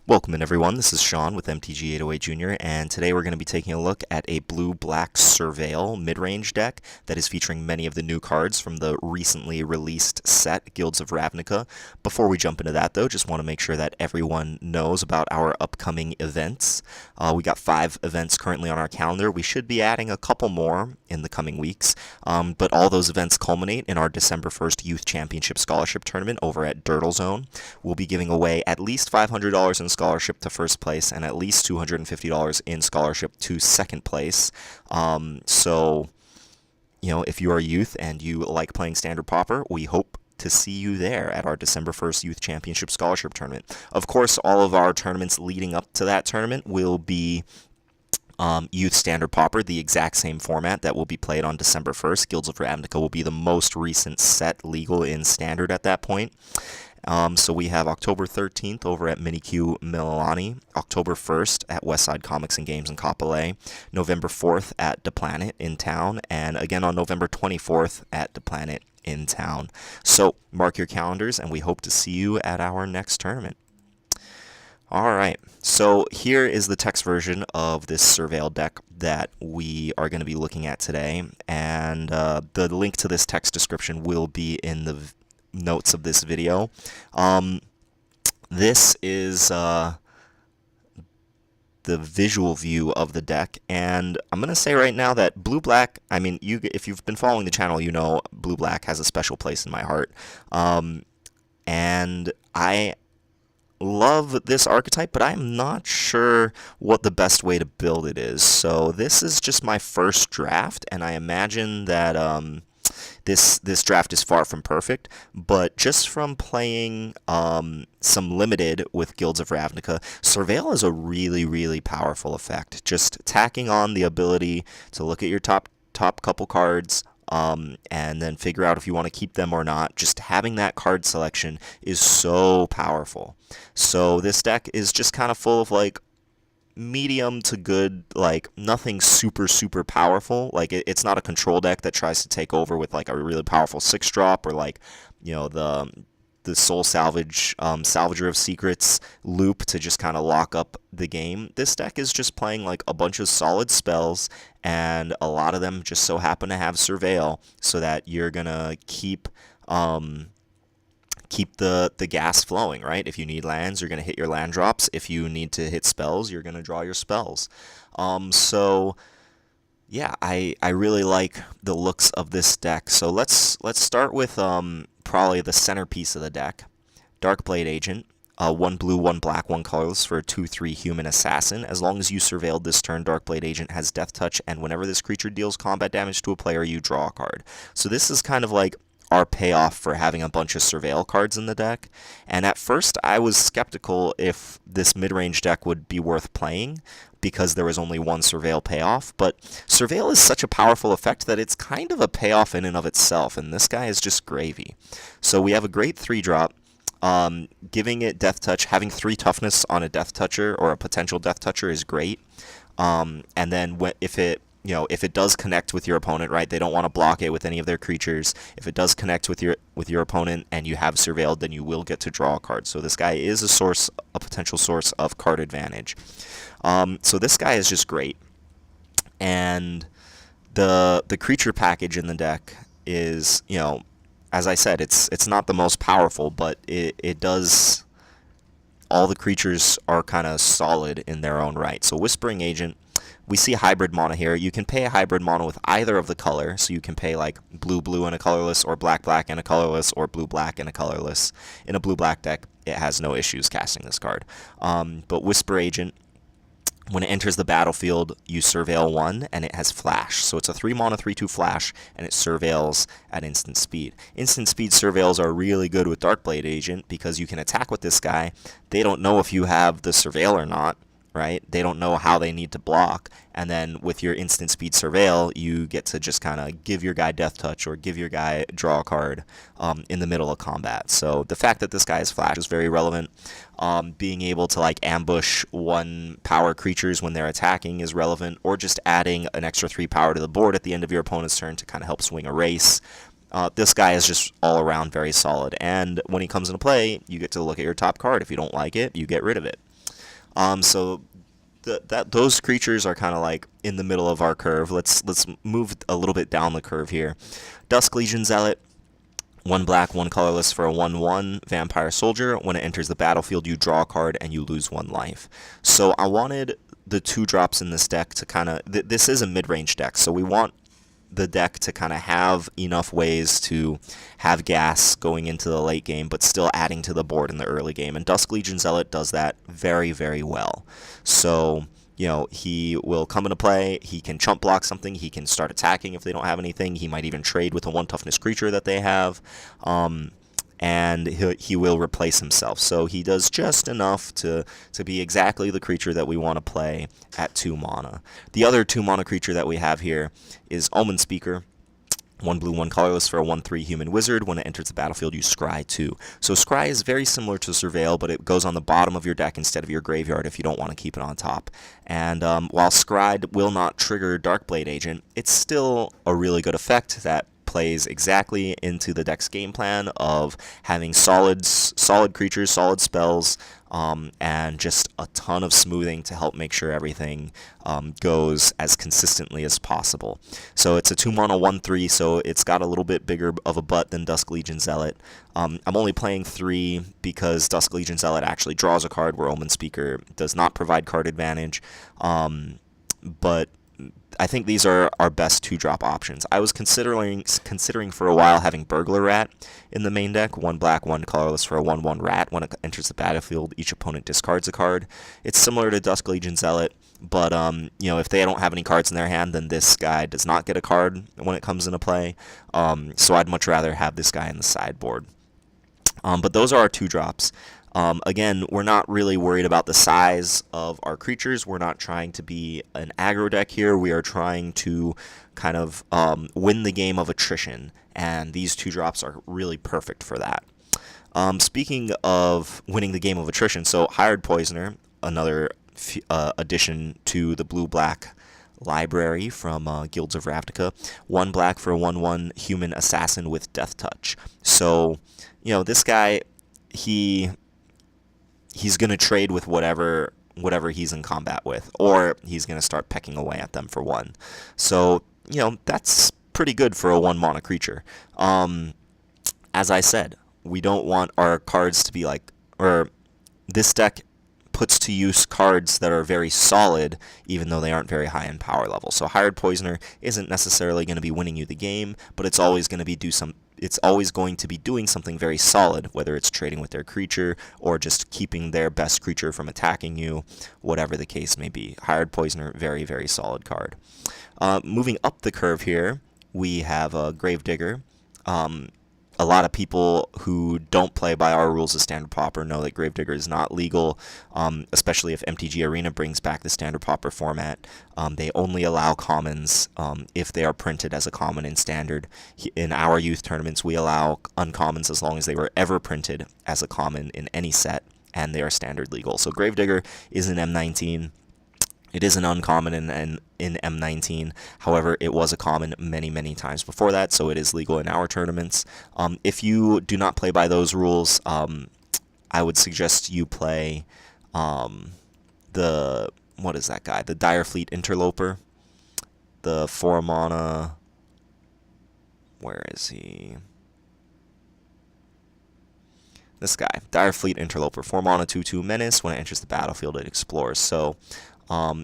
Welcome in everyone, this is Sean with MTG808 Jr. and today we're going to be taking a look at a blue-black Surveil mid-range deck that is featuring many of the new cards from the recently released set, Guilds of Ravnica. Before we jump into that though, just want to make sure that everyone knows about our upcoming events. We got 5 events currently on our calendar. We should be adding a couple more in the coming weeks, but all those events culminate in our December 1st Youth Championship Scholarship Tournament over at Dirtle Zone. We'll be giving away at least $500 in scholarship to first place and at least $250 in scholarship to second place. So, if you are a youth and you like playing standard Pauper, we hope to see you there at our December 1st Youth Championship Scholarship Tournament. Of course, all of our tournaments leading up to that tournament will be Youth Standard Pauper, the exact same format that will be played on December 1st. Guilds of Ravnica will be the most recent set legal in Standard at that point. So we have October 13th over at Minikyu Mililani, October 1st at Westside Comics and Games in Kapolei, November 4th at The Planet in town, and again on November 24th at The Planet in town. So mark your calendars, and we hope to see you at our next tournament. Alright, so here is the text version of this Surveil deck that we are going to be looking at today, and the link to this text description will be in the notes of this video. This is the visual view of the deck, and I'm going to say right now that blue-black, if you've been following the channel, you know blue-black has a special place in my heart. And I love this archetype, but I'm not sure what the best way to build it is. So this is just my first draft, and I imagine that this draft is far from perfect, but just from playing some limited with Guilds of Ravnica, Surveil is a really powerful effect. Just tacking on the ability to look at your top couple cards, and then figure out if you want to keep them or not. Just having that card selection is so powerful. So this deck is just kind of full of like medium to good, like nothing super powerful. Like it's not a control deck that tries to take over with like a really powerful 6-drop or like, the Soul Salvage, Salvager of Secrets loop to just kind of lock up the game. This deck is just playing like a bunch of solid spells, and a lot of them just so happen to have Surveil, so that you're gonna keep the gas flowing, right? If you need lands, you're gonna hit your land drops. If you need to hit spells, you're gonna draw your spells. So yeah, I really like the looks of this deck. So let's start with probably the centerpiece of the deck, Darkblade Agent. 1 blue, 1 black, 1 colorless for a 2/3 human assassin. As long as you surveilled this turn, Darkblade Agent has Death Touch, and whenever this creature deals combat damage to a player, you draw a card. So this is kind of like our payoff for having a bunch of Surveil cards in the deck. And at first, I was skeptical if this mid-range deck would be worth playing, because there was only one Surveil payoff, but Surveil is such a powerful effect that it's kind of a payoff in and of itself, and this guy is just gravy. So we have a great 3-drop, giving it Death Touch. Having 3 toughness on a Death Toucher or a potential Death Toucher is great, and then if it does connect with your opponent, right, they don't want to block it with any of their creatures. If it does connect with your opponent and you have Surveilled, then you will get to draw a card. So this guy is a potential source of card advantage. So this guy is just great. And the creature package in the deck is, as I said, it's not the most powerful, but it does, all the creatures are kind of solid in their own right. So Whispering Agent, we see hybrid mono here. You can pay a hybrid mono with either of the color, so you can pay like blue and a colorless, or black and a colorless, or blue black and a colorless. In a blue black deck, it has no issues casting this card. But Whisper Agent, when it enters the battlefield, you Surveil 1, and it has Flash. So it's a 3-mana 3/2 Flash, and it surveils at instant speed. Instant speed surveils are really good with Darkblade Agent, because you can attack with this guy. They don't know if you have the Surveil or not, right? They don't know how they need to block, and then with your instant speed Surveil, you get to just kind of give your guy Death Touch or give your guy draw a card in the middle of combat. So the fact that this guy has Flash is very relevant. Being able to like ambush 1 power creatures when they're attacking is relevant, or just adding an extra 3 power to the board at the end of your opponent's turn to kind of help swing a race. This guy is just all around very solid, and when he comes into play, you get to look at your top card. If you don't like it, you get rid of it. So those creatures are kind of like in the middle of our curve. Let's move a little bit down the curve here. Dusk Legion Zealot, 1 black, 1 colorless for a 1/1 vampire soldier. When it enters the battlefield, you draw a card and you lose 1 life. So I wanted the 2 drops in this deck to kind of... this is a mid-range deck, so we want the deck to kind of have enough ways to have gas going into the late game, but still adding to the board in the early game. And Dusk Legion Zealot does that very, very well. So, you know, he will come into play, he can chump block something, he can start attacking if they don't have anything, he might even trade with a 1 toughness creature that they have. And he will replace himself. So he does just enough to be exactly the creature that we want to play at 2 mana. The other 2 mana creature that we have here is Omen Speaker. 1 blue, 1 colorless for a 1/3 human wizard. When it enters the battlefield, you scry 2. So scry is very similar to Surveil, but it goes on the bottom of your deck instead of your graveyard if you don't want to keep it on top. And while scry will not trigger Darkblade Agent, it's still a really good effect that plays exactly into the deck's game plan of having solid creatures, solid spells, and just a ton of smoothing to help make sure everything goes as consistently as possible. So it's a 2 mana 1/3, so it's got a little bit bigger of a butt than Dusk Legion Zealot. I'm only playing 3 because Dusk Legion Zealot actually draws a card where Omen Speaker does not provide card advantage. But I think these are our best 2-drop options. I was considering for a while having Burglar Rat in the main deck. 1 black, 1 colorless for a 1/1 rat. When it enters the battlefield, each opponent discards a card. It's similar to Dusk Legion Zealot, but you know, if they don't have any cards in their hand, then this guy does not get a card when it comes into play. So I'd much rather have this guy in the sideboard. But those are our 2-drops. Again, we're not really worried about the size of our creatures. We're not trying to be an aggro deck here. We are trying to kind of win the game of attrition, and these 2-drops are really perfect for that. Speaking of winning the game of attrition, so Hired Poisoner, another addition to the blue-black library from Guilds of Ravnica. 1 black for a 1/1 human assassin with Death Touch. So, you know, this guy, he's going to trade with whatever he's in combat with, or he's going to start pecking away at them for 1. So, you know, that's pretty good for a 1 mana creature. As I said, we don't want our cards to be like, or this deck puts to use cards that are very solid, even though they aren't very high in power level. So Hired Poisoner isn't necessarily going to be winning you the game, but it's always going to be doing something very solid, whether it's trading with their creature or just keeping their best creature from attacking you, whatever the case may be. Hired Poisoner, very, very solid card. Moving up the curve here, we have a Gravedigger. A lot of people who don't play by our rules of Standard Pauper know that Gravedigger is not legal, especially if MTG Arena brings back the Standard Pauper format. They only allow commons if they are printed as a common in Standard. In our youth tournaments, we allow uncommons as long as they were ever printed as a common in any set, and they are Standard legal. So Gravedigger is an M19. It is an uncommon in M19. However, it was a common many, many times before that, so it is legal in our tournaments. If you do not play by those rules, I would suggest you play what is that guy? The Direfleet Interloper. The 4 mana... Where is he? This guy. Direfleet Interloper. 4 mana, 2/2 menace. When it enters the battlefield, it explores. So...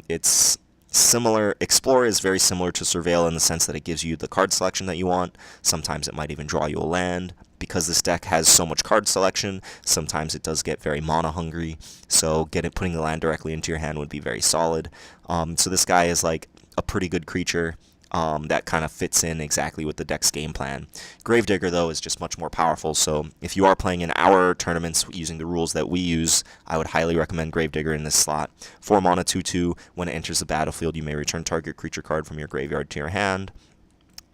it's similar. Explore is very similar to Surveil in the sense that it gives you the card selection that you want. Sometimes it might even draw you a land. Because this deck has so much card selection, sometimes it does get very mana hungry. So putting the land directly into your hand would be very solid. So this guy is like a pretty good creature. That kind of fits in exactly with the deck's game plan. Gravedigger, though, is just much more powerful, so if you are playing in our tournaments using the rules that we use, I would highly recommend Gravedigger in this slot. 4 mana, 2/2. When it enters the battlefield, you may return target creature card from your graveyard to your hand.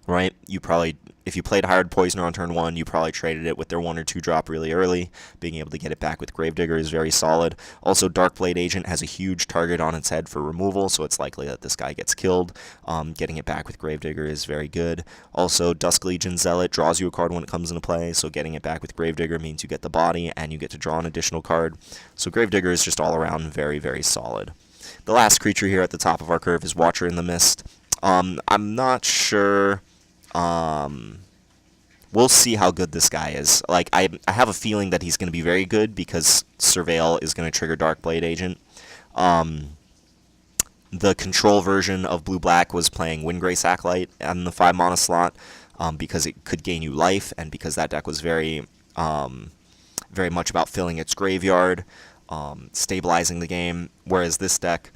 right? You probably, if you played Hired Poisoner on turn 1, you probably traded it with their 1 or 2 drop really early. Being able to get it back with Gravedigger is very solid. Also, Darkblade Agent has a huge target on its head for removal, so it's likely that this guy gets killed. Getting it back with Gravedigger is very good. Also, Dusk Legion Zealot draws you a card when it comes into play, so getting it back with Gravedigger means you get the body and you get to draw an additional card. So Gravedigger is just all around very, very solid. The last creature here at the top of our curve is Watcher in the Mist. I'm not sure. We'll see how good this guy is. Like, I have a feeling that he's going to be very good because Surveil is going to trigger Darkblade Agent. The control version of Blue-Black was playing Windgrace Acolyte on the 5 mana slot because it could gain you life, and because that deck was very much about filling its graveyard, stabilizing the game, whereas this deck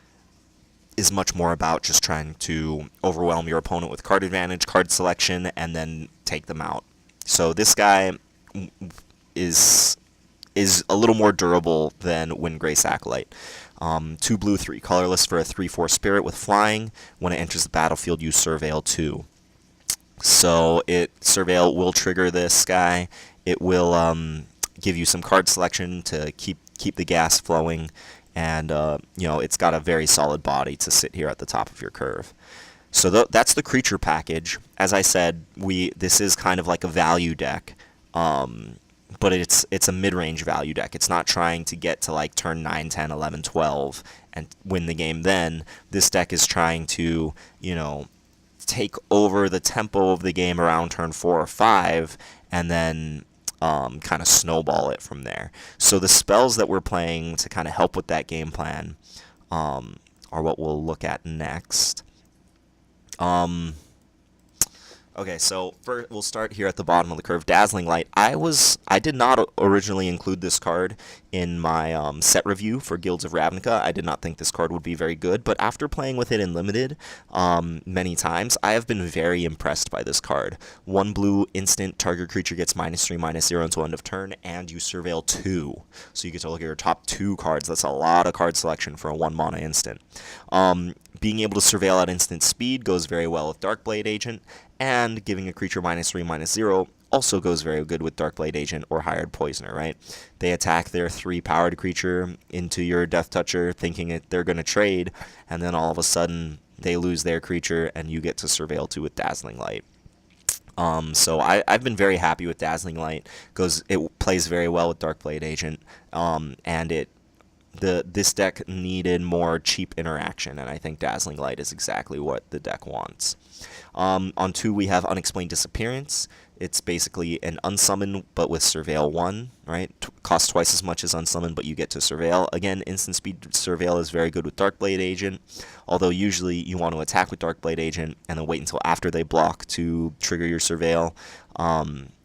is much more about just trying to overwhelm your opponent with card advantage, card selection, and then take them out. So this guy is a little more durable than Windgrace Acolyte. 2 blue, 3 colorless for a 3/4 spirit with flying. When it enters the battlefield, you Surveil 2. So Surveil will trigger this guy. It will give you some card selection to keep the gas flowing. And, it's got a very solid body to sit here at the top of your curve. So that's the creature package. As I said, this is kind of like a value deck, but it's a mid-range value deck. It's not trying to get to like turn 9, 10, 11, 12 and win the game then. This deck is trying to, take over the tempo of the game around turn 4 or 5, and then kind of snowball it from there. So the spells that we're playing to kind of help with that game plan are what we'll look at next. Okay, so we'll start here at the bottom of the curve. Dazzling Light. I did not originally include this card in my set review for Guilds of Ravnica. I did not think this card would be very good, but after playing with it in Limited many times, I have been very impressed by this card. 1 blue, instant, target creature gets -3/-0 until end of turn, and you Surveil 2. So you get to look at your top 2 cards. That's a lot of card selection for a 1 mana instant. Being able to Surveil at instant speed goes very well with Darkblade Agent, and giving a creature -3/-0 also goes very good with Darkblade Agent or Hired Poisoner, right? They attack their 3-powered creature into your Death Toucher thinking they're going to trade, and then all of a sudden they lose their creature and you get to Surveil 2 with Dazzling Light. So I've been very happy with Dazzling Light. It plays very well with Darkblade Agent, and this deck needed more cheap interaction, and I think Dazzling Light is exactly what the deck wants. On 2, we have Unexplained Disappearance. It's basically an Unsummon, but with Surveil 1, right? Costs twice as much as Unsummon, but you get to Surveil. Again, instant speed Surveil is very good with Darkblade Agent, although usually you want to attack with Darkblade Agent and then wait until after they block to trigger your Surveil.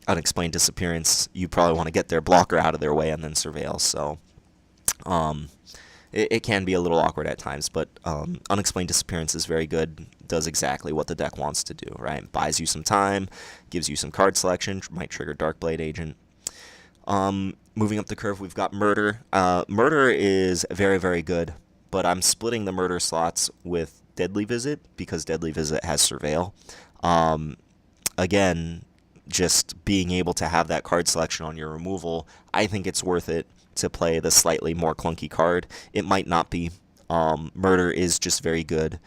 Unexplained Disappearance, you probably want to get their blocker out of their way and then Surveil, so it can be a little awkward at times, but Unexplained Disappearance is very good, does exactly what the deck wants to do, right? Buys you some time, gives you some card selection, might trigger Darkblade Agent. Moving up the curve, we've got Murder. Murder is very, very good, but I'm splitting the Murder slots with Deadly Visit because Deadly Visit has Surveil. Again, just being able to have that card selection on your removal, I think it's worth it to play the slightly more clunky card. It might not be. Murder is just very good.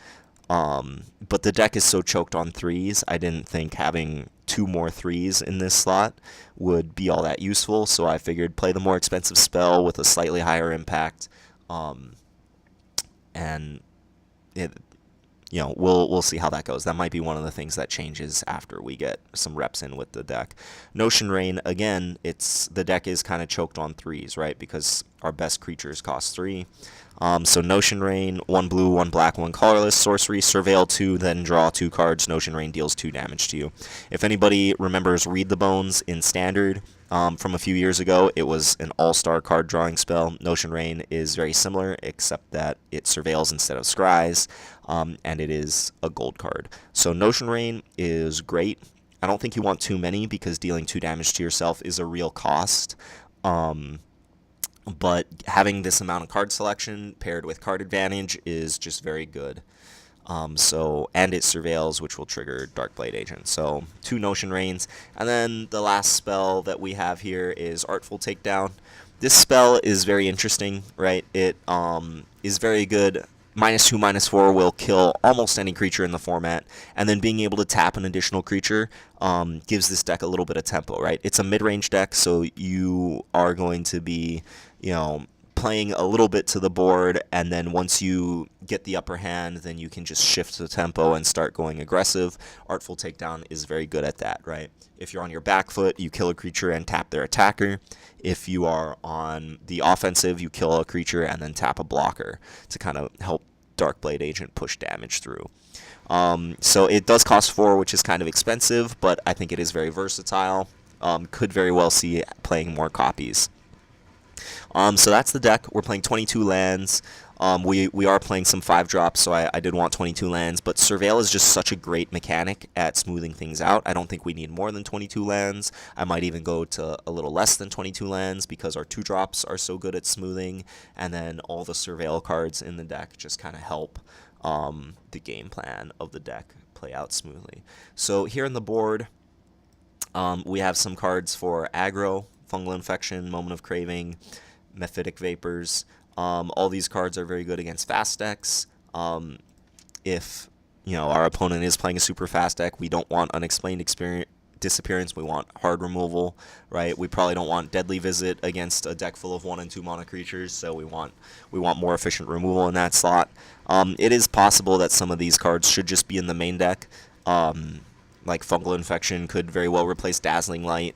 But the deck is so choked on 3s, I didn't think having 2 more 3s in this slot would be all that useful, so I figured play the more expensive spell with a slightly higher impact, and we'll see how that goes. That might be one of the things that changes after we get some reps in with the deck. Notion Rain, again, the deck is kind of choked on 3s, right? Because our best creatures cost 3. So Notion Rain, 1 blue, 1 black, 1 colorless, sorcery, Surveil 2, then draw 2 cards. Notion Rain deals 2 damage to you. If anybody remembers Read the Bones in Standard from a few years ago, it was an all-star card drawing spell. Notion Rain is very similar, except that it surveils instead of scries, and it is a gold card. So Notion Rain is great. I don't think you want too many because dealing 2 damage to yourself is a real cost. But having this amount of card selection paired with card advantage is just very good. And it surveils, which will trigger Darkblade Agent. So 2 Notion Rains. And then the last spell that we have here is Artful Takedown. This spell is very interesting, right? It is very good. -2, -4 will kill almost any creature in the format, and then being able to tap an additional creature gives this deck a little bit of tempo, right? It's a mid-range deck, so you are going to be, playing a little bit to the board, and then once you get the upper hand, then you can just shift the tempo and start going aggressive. Artful Takedown is very good at that, right? If you're on your back foot, you kill a creature and tap their attacker. If you are on the offensive, you kill a creature and then tap a blocker to kind of help Darkblade Agent push damage through. So it does cost 4, which is kind of expensive, but I think it is very versatile. Could very well see playing more copies. So that's the deck. We're playing 22 lands. We are playing some 5-drops, so I did want 22 lands, but Surveil is just such a great mechanic at smoothing things out. I don't think we need more than 22 lands. I might even go to a little less than 22 lands because our 2-drops are so good at smoothing, and then all the Surveil cards in the deck just kind of help the game plan of the deck play out smoothly. So here on the board, we have some cards for aggro, Fungal Infection, Moment of Craving, Mephitic Vapors. All these cards are very good against fast decks. If our opponent is playing a super fast deck, we don't want Unexplained Disappearance. We want hard removal, right? We probably don't want Deadly Visit against a deck full of 1 and 2 mana creatures, so we want more efficient removal in that slot. It is possible that some of these cards should just be in the main deck. Like Fungal Infection could very well replace Dazzling Light.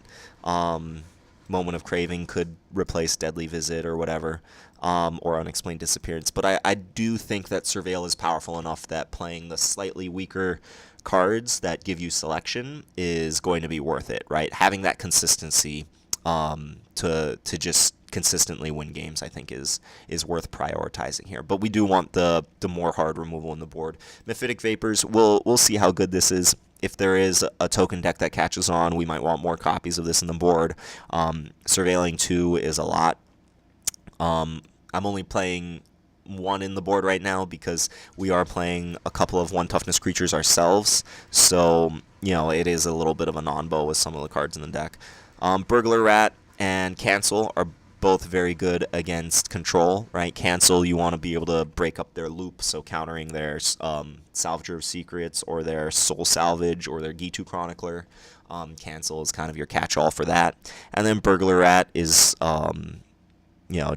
Moment of Craving could replace Deadly Visit or whatever, or Unexplained Disappearance. But I do think that Surveil is powerful enough that playing the slightly weaker cards that give you selection is going to be worth it, right? Having that consistency to just consistently win games, I think, is worth prioritizing here. But we do want the more hard removal in the board. Mephitic Vapors, we'll see how good this is. If there is a token deck that catches on, we might want more copies of this in the board. Surveiling 2 is a lot. I'm only playing 1 in the board right now because we are playing a couple of 1 toughness creatures ourselves. So, it is a little bit of a non-bow with some of the cards in the deck. Burglar Rat and Cancel are both very good against control, right? Cancel, you want to be able to break up their loop, so countering their Salvager of Secrets or their Soul Salvage or their Gitu Chronicler. Cancel is kind of your catch-all for that. And then Burglar Rat is,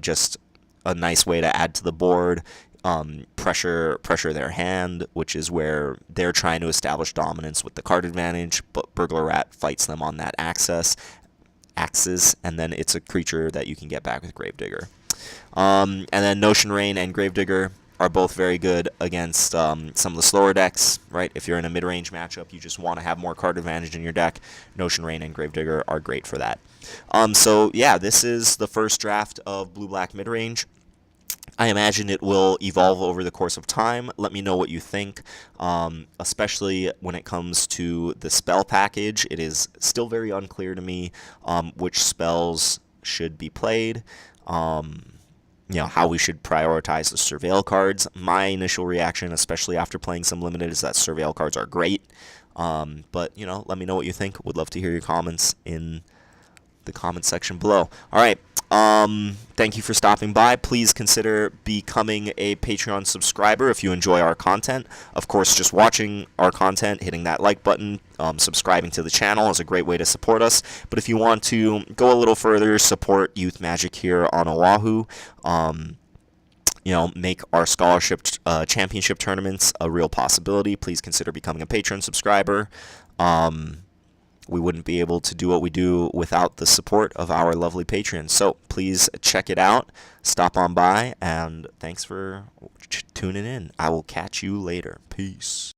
just a nice way to add to the board. Pressure their hand, which is where they're trying to establish dominance with the card advantage, but Burglar Rat fights them on that axis, and then it's a creature that you can get back with Gravedigger. And then Notion Rain and Gravedigger are both very good against some of the slower decks, right? If you're in a mid-range matchup, you just want to have more card advantage in your deck. Notion Rain and Gravedigger are great for that. So yeah, this is the first draft of Blue-Black Midrange. I imagine it will evolve over the course of time. Let me know what you think, especially when it comes to the spell package. It is still very unclear to me which spells should be played, how we should prioritize the Surveil cards. My initial reaction, especially after playing some Limited, is that Surveil cards are great. But, let me know what you think. Would love to hear your comments in the comment section below. All right. Thank you for stopping by. Please consider becoming a Patreon subscriber if you enjoy our content. Of course, just watching our content, hitting that like button, subscribing to the channel is a great way to support us. But if you want to go a little further, support Youth Magic here on Oahu, make our scholarship championship tournaments a real possibility, please consider becoming a Patreon subscriber. We wouldn't be able to do what we do without the support of our lovely patrons. So please check it out, stop on by, and thanks for tuning in. I will catch you later. Peace.